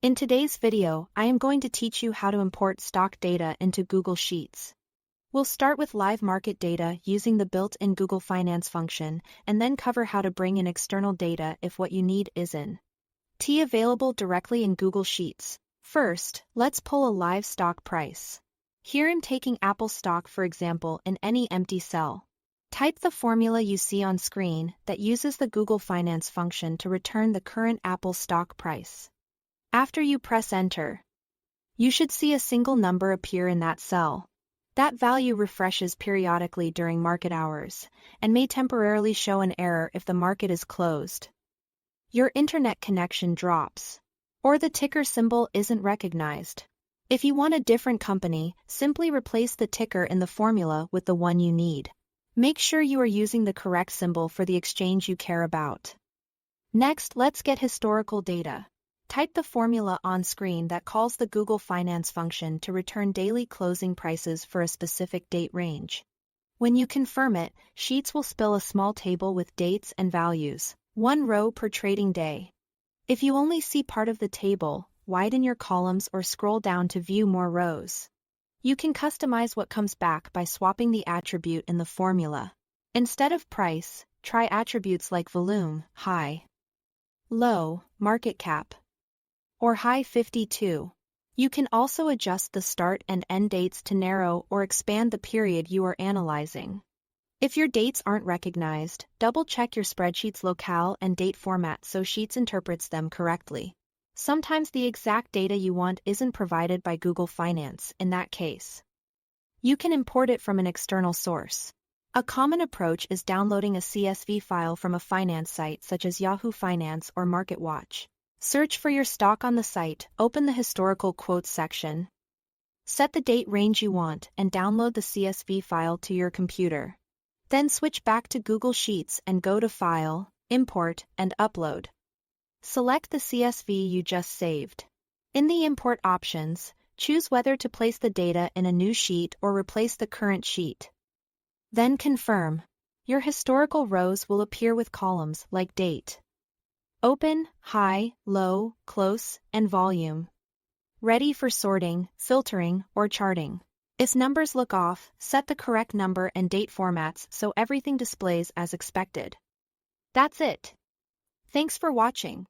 In today's video, I am going to teach you how to import stock data into Google Sheets. We'll start with live market data using the built-in Google Finance function, and then cover how to bring in external data if what you need isn't available directly in Google Sheets. First, let's pull a live stock price. Here I'm taking Apple stock, for example, in any empty cell. Type the formula you see on screen that uses the Google Finance function to return the current Apple stock price. After you press enter, you should see a single number appear in that cell. That value refreshes periodically during market hours, and may temporarily show an error if the market is closed, your internet connection drops, or the ticker symbol isn't recognized. If you want a different company, simply replace the ticker in the formula with the one you need. Make sure you are using the correct symbol for the exchange you care about. Next, let's get historical data. Type the formula on screen that calls the Google Finance function to return daily closing prices for a specific date range. When you confirm it, Sheets will spill a small table with dates and values, one row per trading day. If you only see part of the table, widen your columns or scroll down to view more rows. You can customize what comes back by swapping the attribute in the formula. Instead of price, try attributes like volume, high, low, market cap, or high 52. You can also adjust the start and end dates to narrow or expand the period you are analyzing. If your dates aren't recognized, double-check your spreadsheet's locale and date format so Sheets interprets them correctly. Sometimes the exact data you want isn't provided by Google Finance. In that case, you can import it from an external source. A common approach is downloading a CSV file from a finance site such as Yahoo Finance or MarketWatch. Search for your stock on the site, open the historical quotes section, set the date range you want, and download the CSV file to your computer. Then switch back to Google Sheets and go to File, Import, and Upload. Select the CSV you just saved. In the import options, choose whether to place the data in a new sheet or replace the current sheet. Then confirm. Your historical rows will appear with columns like date, open, high, low, close, and volume, ready for sorting, filtering, or charting. If numbers look off, set the correct number and date formats so everything displays as expected. That's it. Thanks for watching.